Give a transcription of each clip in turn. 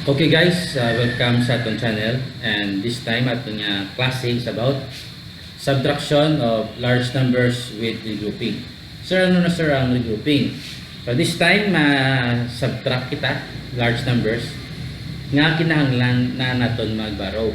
Okay guys, welcome sa atong channel, and this time atong klase is about subtraction of large numbers with regrouping. Sir, ano na sir ang regrouping? So this time subtract kita large numbers nga kinahanglan na naton magborrow.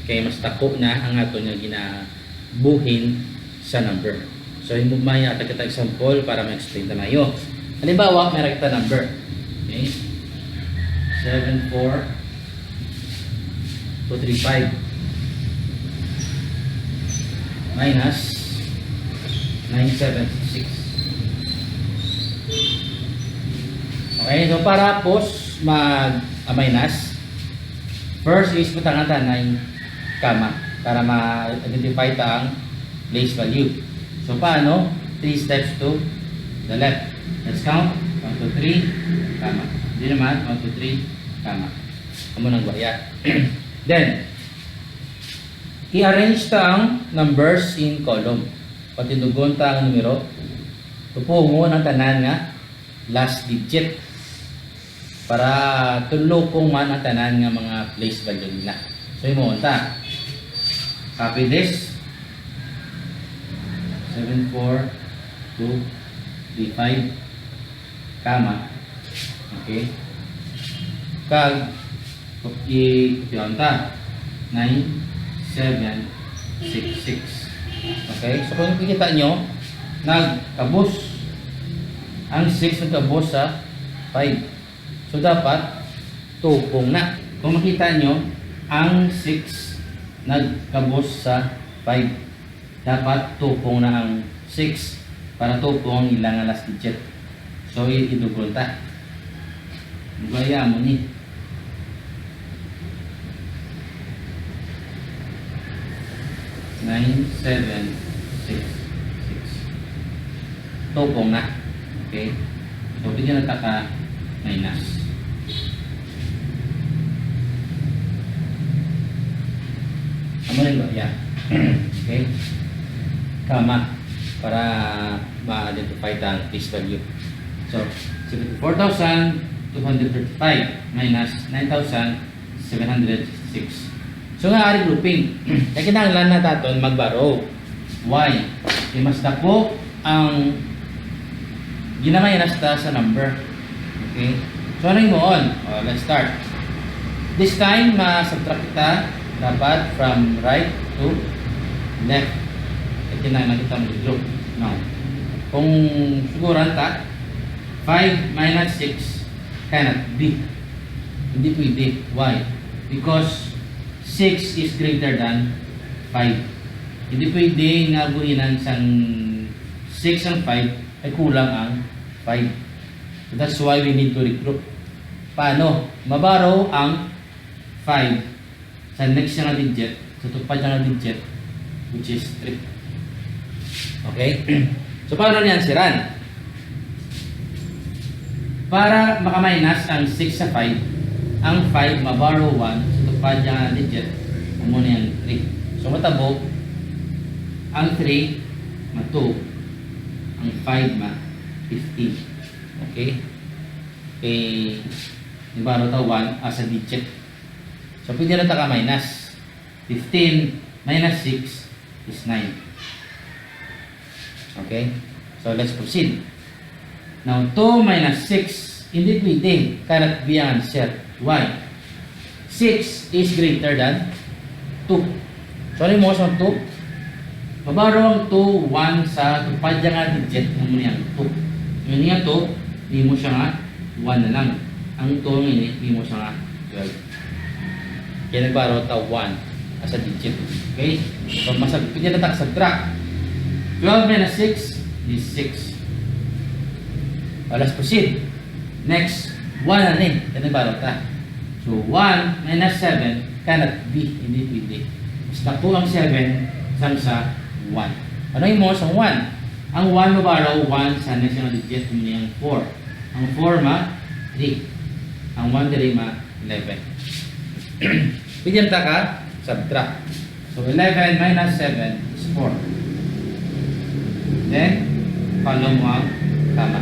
Kay mas dako na ang aton nga ginabuhin sa number. So himugmaya ata kita example para ma-explain ta mayo. Halimbawa, may kita number. Okay? 74235 minus 9766. Okay, so para pos minus, first is putangan ta 9 kama para ma-identify ta ang place value. So paano? 3 steps to the left. Let's count. 1, 2, 3 kama. Hindi naman, 1, 2, 3, tama. Kamu nang baya. Then, i-arrange ta ang numbers in column. Patinugon ta ang numero. Tupungo ng tanan nga last digit. Para tulokong man ang tanan nga mga place value nila. So, imo ta. Copy this. 7, 4, 2, 3, 5, kama. Okay. Kag i-pianta 9766. Okay. So kung kikita nyo, nagkabos ang 6 nagkabos sa 5. So dapat tupong na. Kung makita nyo, ang 6 nagkabos sa 5. Dapat tupong na ang 6 para tupong ang ilang last digit. So idugol ta. Gaya mo ni 9766. Tupong na. Okay. So bigyan na ka minus. Amo rin ba? Yeah. Okay. Kama para ma-identify ang place value. So 74,235 minus 9,706. So nga ari grouping. Kaya kinahanglan na taton magborrow. Why? Kaya mas dako ang ginamayanas ta sa number. Okay? So ano yung on? Let's start. This time, subtract kita dapat from right to left. Kaya kinahanglan kita mag-group. Now, kung siguran ta, 5 minus 6 cannot be. Hindi pwede. Why? Because 6 is greater than 5. Hindi pwede nga buhinan sang 6 ang 5 ay kulang ang 5. So that's why we need to regroup. Paano? Maborrow ang 5 sa next na digit, sa tupad na digit, which is 3. Okay? So paano niyan siran? Para makaminus ang 6 sa 5, ang 5 maborrow 1 sa tupad niya digit, muna yan 3. So matabo, ang 3 ma 2, ang 5 ma 15. Okay? Okay, maborrow ta 1 as a digit. So pwede na ta ka minus. 15 minus 6 is 9. Okay? So let's proceed. Now, 2 minus 6, hindi pwede. Cannot be an answer. Why? 6 is greater than 2. Sorry mo sa 2. Maborrow ang 2, 1 sa tupad nga digit. Ano mo niyan? 2. Yun nga 2, di mo siya nga 1 na lang. Ang 2 nga di mo siya nga 12. Kaya nagborrow ta 1 as a digit. Okay? So, pwede na ta subtract. 12 minus 6 is 6. Let's proceed. Next, 1 na rin. Yan ang barot ta. So, 1 minus 7 cannot be. Hindi pwede. Basta po ang 7 sa 1. Ano yung mo sa 1? Ang 1 maborrow 1 sa next na digit. Hindi ang 4. Ang 4 ma 3. Ang 1 dali ma 11. Bigyan ta ka, subtract. So, 11 minus 7 is 4. Then, follow mo ang tama.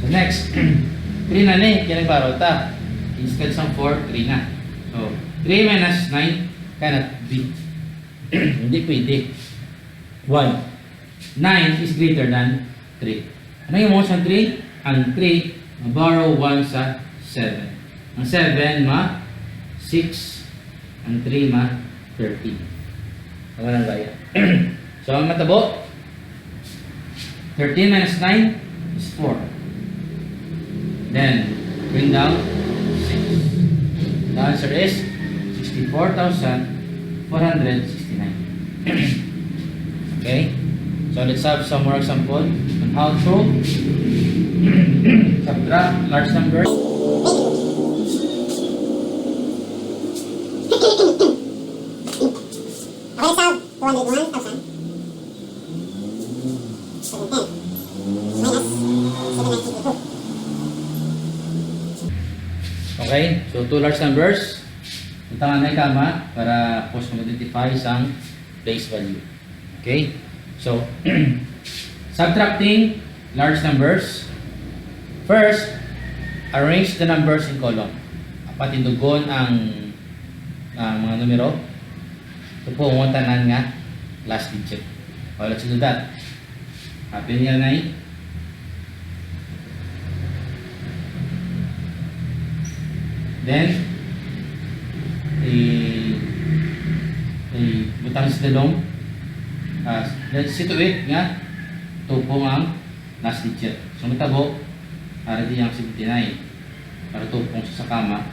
So next, 3 na ni, kaya nagbaro ta. Instead sa 4, 3 na. So, 3 minus 9 cannot be. Hindi pwede. Why? 9 is greater than 3. Ano yung mo sa 3? Ang 3, ma-borrow 1 sa 7. Ang 7, 6. Ang 3, 13. Tama lang gaya. So, ang matabo, 13 minus 9 is 4. Then, bring down 6. The answer is 64,469. Okay? So, let's have some more example on how to subtract large numbers. Okay, so two large numbers. Ito nga na kama para post mag-identify isang place value. Okay, so subtracting large numbers. First, arrange the numbers in column. Patindugon ang mga numero. Ito po ang tanan nga last digit. So let's do that. Happy niya na Then, butang sa dalong. Let's situate nga. Ito po ang last digit. So, matabo, para di ang 79. Para ito pong sa kama.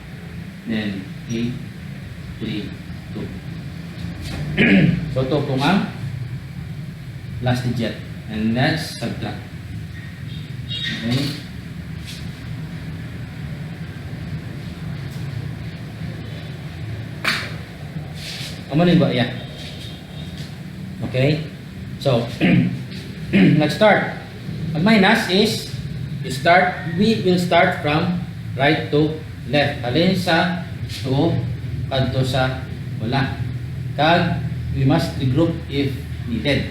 Then, 8, 3, 2. So, ito po ang last digit. And let's subtract. Okay. Amanin ba? Yeah. Okay. So, let's start. Ang minus is, we will start from right to left. Alin sa to, kadto sa wala. Kag, we must regroup if needed.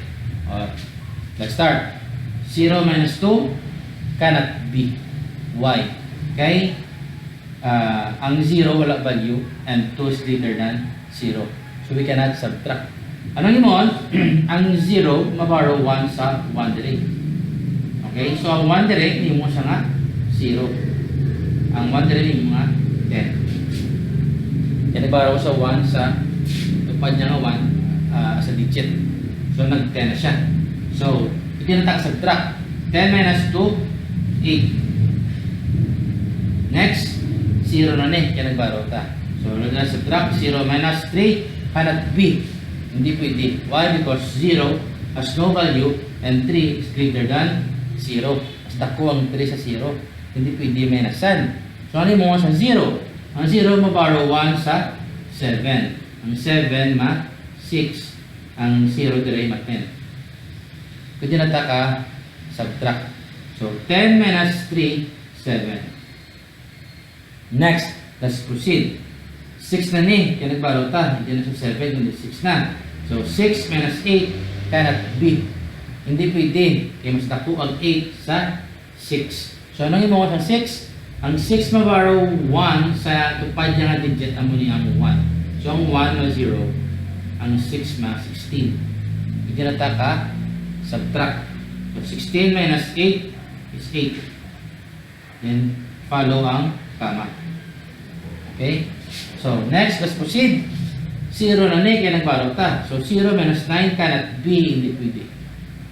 Let's start. 0 minus 2 cannot be. Why? Okay? Ang 0 wala value and 2 is greater than 0. So we cannot subtract. Ano yun mo? Ang 0, maborrow 1 sa 1 direct. Okay? So ang 1 direct, hindi mo siya nga 0. Ang 1 direct, hindi mo nga 10. Yan iborrow sa 1 sa tupad niya nga 1 sa digit. So nag-10 na siya. So, hindi na tayo subtract. 10 minus 2, 8. Next, 0 na ni. Kaya nag-borrow ta. So, na subtract. 0 minus 3 cannot be. Hindi pwede. Why? Because 0 has no value and 3 is greater than 0. Mas dako ang 3 sa 0. Hindi pwede minusan. So, ano mo sa 0? Ang 0 maborrow 1 sa 7. Ang 7 ma 6. Ang 0 dire ma 10. Pwede na ka subtract. So, 10 minus 3, 7. Next, let's proceed. 6 na ni, kaya nagborrow ta. Hindi na sa 7, kundi 6 na. So, 6 minus 8 cannot be. Hindi pwede. Kaya mas dako ang 8 sa 6. So, anong yung mga sa 6? Ang 6 maborrow 1 sa tupad niya nga digit ang muli ang 1. So, ang 1 na 0. Ang 6 ma 16. Hindi na ka subtract. So, 16 minus 8 is 8. Then, follow ang kama. Okay? So, next, let's proceed. 0 na ni, kaya nagborrow ta. So, 0 minus 9 cannot be. Hindi pwede.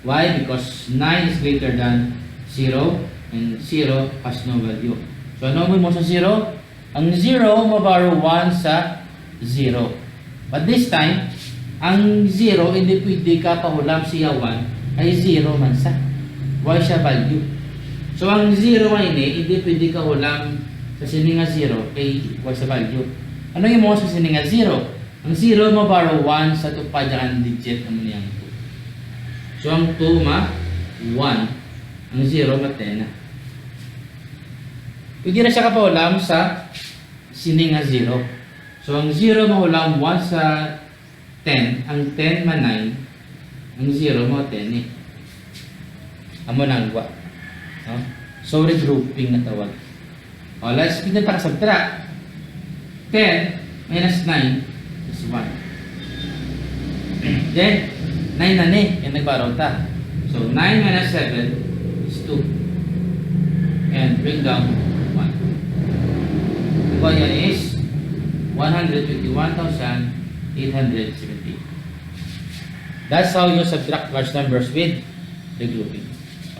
Why? Because 9 is greater than 0 and 0 has no value. So, ano mo sa 0? Ang 0, maborrow 1 sa 0. But this time, ang 0, hindi pwede ka pahulam siya 1 ay 0 man sa. Why siya value? So, ang 0 man hindi pwede ka hulam sa sininga 0 kay why sa value. Ano yung mo sa sininga 0? Ang 0 maborrow 1 sa tupad ang digit naman niyang 2. So, ang 2 ma 1. Ang 0 ma 10 na. Pwede na siya kapahulam sa sininga 0. So, ang 0 mahulam 1 sa 10. Ang 10 ma 9. Ang 0 mo 10 eh. Amo nang wa. No? So, regrouping na tawag. O, let's subtract. 10 minus 9 is 1. Then, 9 na ni, yung nagbaraw ta. So, 9 minus 7 is 2. And bring down 1. Diba yan is 121,870. That's how you subtract large numbers with regrouping.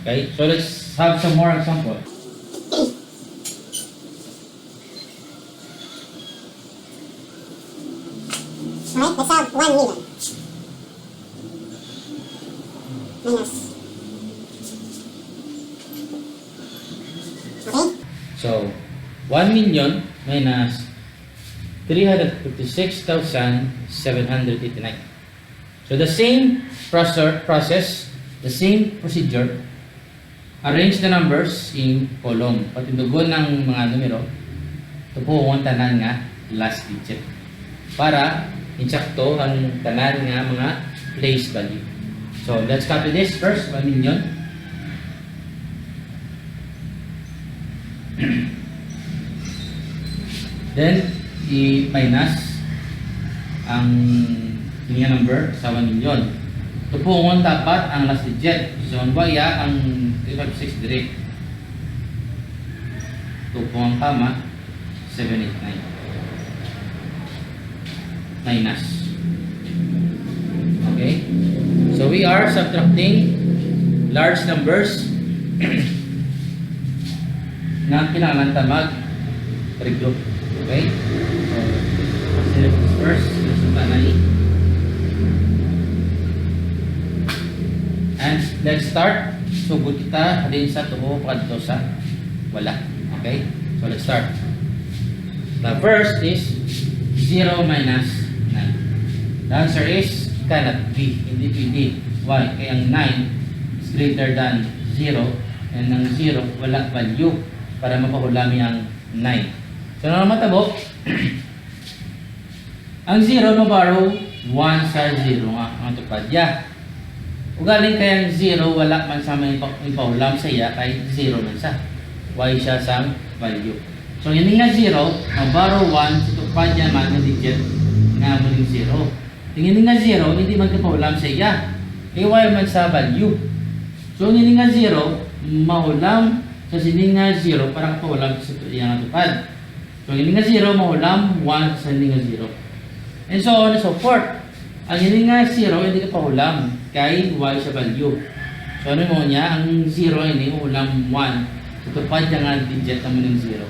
Okay, so let's have some more examples. Alright, let's have 1 million. Minus. Okay? So, 1 million minus 356,789. So, the same process, the same procedure, arrange the numbers in column. Patindugon ng mga numero, ito po ang tanan nga last digit. Para insakto ang tanan nga mga place value. So, let's copy this first, 1 million. Then, i-minus ang linya number sa 1 million. Ito po ang dapat ang last digit. So, ang baya ang 356 direct. Ito po ang tama, 789. Minus. Okay? So, we are subtracting large numbers na kailangan tamag regroup. Okay? So, select this first. Resulta na and let's start. Sugod kita halin sa tuho kadto sa wala. Okay? So, let's start. The first is 0 minus 9. The answer is cannot be. Hindi pwede. Why? Kaya ang 9 is greater than 0 and ang 0 wala value para mapahulami ang 9. So, ano naman tabo? Ang 0 maborrow 1 sa 0 nga ang tupadya. Ugaling kaya ang 0 wala man sa may ipahulam sa iya kay 0 man sa. Why siya sa value. So, yun nga 0, maborrow 1 sa tupadya man ang digit nga mo ng 0. Tingin nga 0, hindi man kapahulam sa iya. Kaya why man sa value. So, yun nga 0, mahulam sa sining nga 0 para kapahulam sa iya nga tupad. So, yun nga 0, mahulam 1 sa hindi nga 0. And so on and so forth. Ang yun nga 0, hindi ka pahulam kay y sa value. So, ano mo niya? Ang 0, hindi mahulam 1 sa tupad niya nga digit mo ng 0.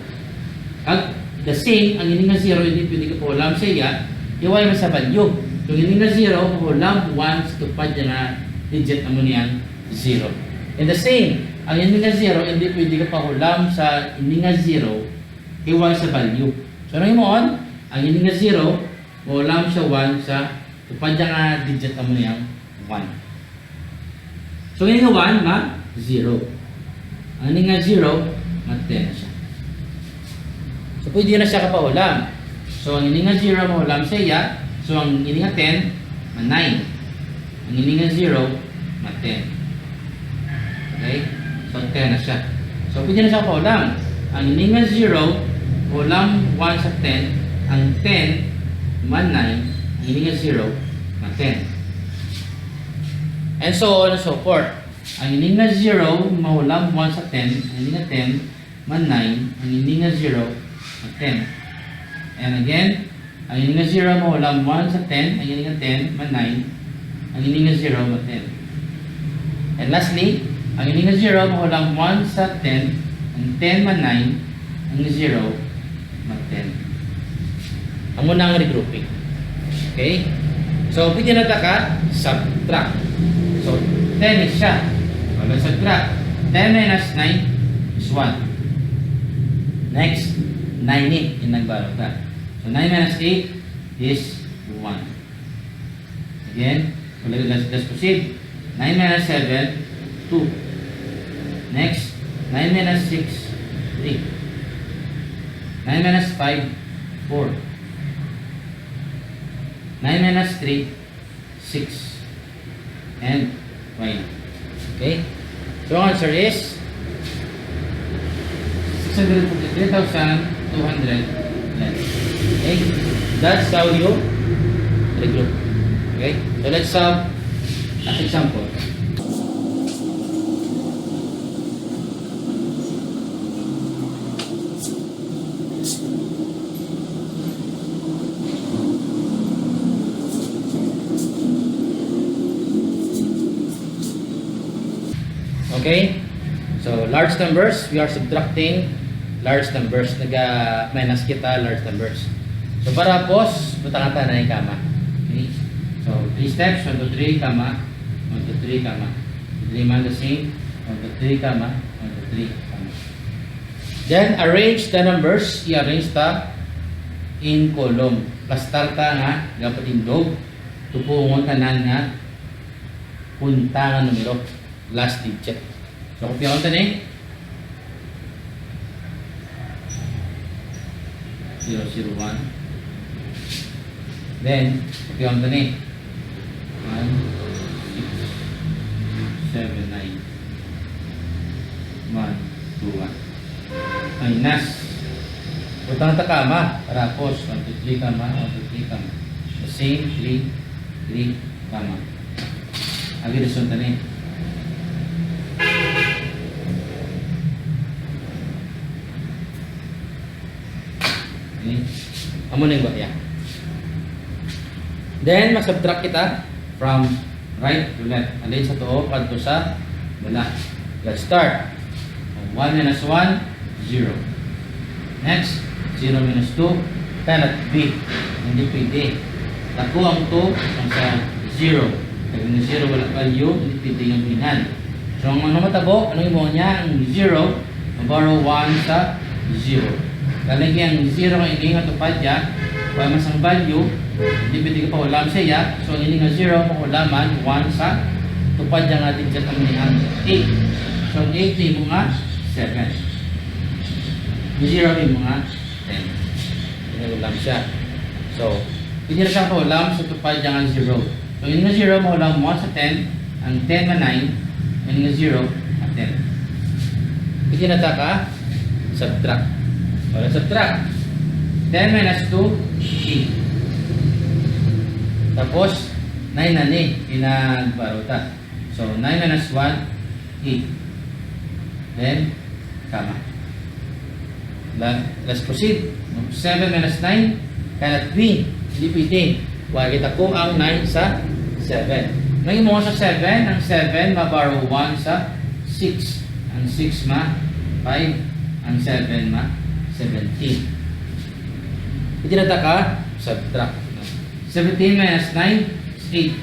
At the same, ang yun nga 0, hindi pwede ka pahulam sa iya, y mo sa value. So, yun nga 0, mahulam 1 sa tupad niya nga digit mo niyang 0. And the same, ang yun nga 0, hindi pwede ka pahulam sa hindi nga 0, y sa value. So, ano mo on? Ang yun nga 0, mahulam siya 1 sa tupad niya nga digit mo niyang 1. So, yun nga 1 na 0. Ang yun nga 0, na 10 na siya. So, pwede na siya kapahulam. So, ang yun nga 0, mahulam sa iya. So, ang yun nga 10, na 9. Ang yun nga 0, na 10. Okay? So, 10 na siya. So, pwede na siya kapahulam. Ang yun nga 0, mahulam 1 sa 10. Ang 10, man 9, ang yun nga 0, na 10. And so on and so forth. Ang yun nga 0, mahulam 1 sa 10. Ang yun nga 10, man 9, ang yun nga 0, na 10. And again, ang yun nga 0, mahulam 1 sa 10. Ang yun nga 10, man 9, ang yun nga 0, na 10. And lastly, ang yun nga 0, mahulam 1 sa 10. Ang 10, man 9, ang 0, na 10. Ang unang regrouping. Okay? So, pwede na ka subtract. So, 10 is siya. So, let's subtract. 10 minus 9 is 1. Next, 9 eh. Yung nagbaro ka. So, 9 minus 8 is 1. Again, so let's proceed. 9 minus 7, 2. Next, 9 minus 6, 3. 9 minus 5, 4. 9 minus 3, 6. And y. Okay? So, ang answer is 643,211. Okay? That's how you regroup. Okay? So let's have an example. Okay? So, large numbers, we are subtracting large numbers. Nag-minus kita large numbers. So, para pos, butang natin na yung kama. Okay? So, 3 steps, 1, 2, 3, kama. 1, 2, 3, kama. 3 man the same. 1, 2, 3, kama. 1, 2, 3, kama. Then, arrange the numbers. I-arrange ta in column. Plastar ta nga, gapatindog. Tupungon tanan nga, punta nga numero. Last digit. So, kopya ko ito na 001. Then, kopya ko ito na 1, 6, 7, 9, 1, 2, 1. Minus. Utang takama. Tapos, 1, 2, 3, kama. 1, 2, 3, kama. The same, 3, 3, kama. Agi resun ito amo na yung ya. Then, mag-subtract kita from right to left. Alin sa to, kadto sa bala. Let's start. 1 minus 1, 0. Next, 0 minus 2, cannot be. Hindi pwede. Tako ang 2, ang sa 0. Pag yung 0 wala value, hindi pwede yung binan. So, ang ano matabo, anong imo niya? Ang 0, borrow 1 sa 0. Kalagi ang 0 ang ini nga tupad ya, kaya mas ang value, hindi pwede ka pa ulam siya. So, ang ini nga 0, makulaman 1 sa tupad yang natin dyan ang niyang 8. So, ang 8 ni mo nga 7. Ang 0 ni mo nga 10. Hindi ulam siya. So, hindi na siya pa ulam sa tupad yang 0. So, ang ini nga 0, makulaman 1 sa 10, ang 10 na 9, ang ini nga 0 at 10. Hindi na ka subtract. So, let's subtract. 10 minus 2, 8. Tapos, 9 na ni, pinagbaruta. So, 9 minus 1, 8. Then, kama. Let's proceed. 7 minus 9, cannot be. Hindi pwede. Huwag kita ko ang 9 sa 7. Ngayon mo sa 7, ang 7 maborrow 1 sa 6. Ang 6 ma 5. Ang 7 ma 17. Hindi na ka, subtract. 17 minus 9 is 8.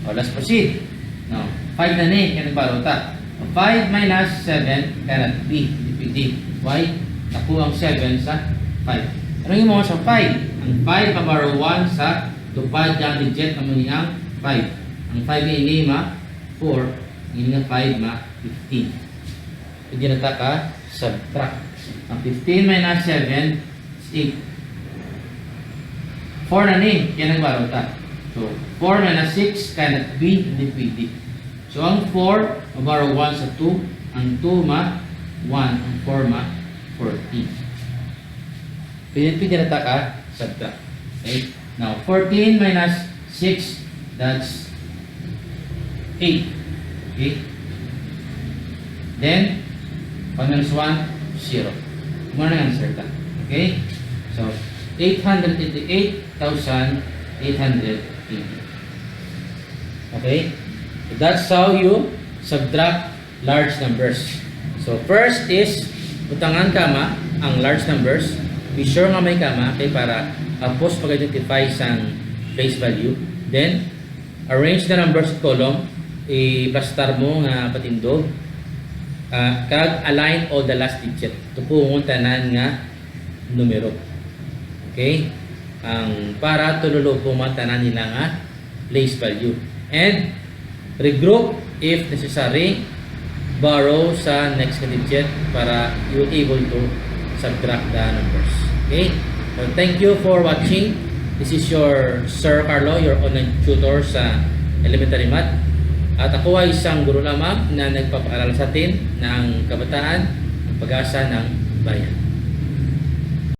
O, let's proceed. No, 5 na ni, kaya nagbaruta. 5 minus 7 cannot be. Hindi pwede. Why? Naku ang 7 sa 5. Anong yung mga sa 5? Ang 5 maborrow 1 sa tupad yung digit na muniyang 5. Ang 5 yung ini ma 4. Ang ini nga 5 ma 15. Hindi na ka, subtract. Ang 15 minus 7 is 8. 4 na ni, kaya nagbaruta. So, 4 minus 6 cannot be, hindi pwede. So, ang 4, maborrow 1 sa 2. Ang 2 ma 1. Ang 4 ma 14. Pwede na ka, subtract. Okay? Now, 14 minus 6, that's 8. Okay? Then, 1 minus 1, 0. Kung ano ang answer ka. Okay? So, 888,880. Okay? So, that's how you subtract large numbers. So, first is, utangan kama ang large numbers. Be sure nga may kama kay para post pag-identify sang place value. Then, arrange the numbers sa column. I-plastar mo nga patindog. Kag align all the last digit. Tupungon tanan nga numero. Okay? Para tululo po tanan nila nga place value. And regroup if necessary. Borrow sa next digit para you able to subtract the numbers. Okay? So thank you for watching. This is your Sir Carlo, your online tutor sa elementary math. At ako ay isang guro lamang na nagpapaaral sa atin ng kabataan, ng pag-asa ng bayan.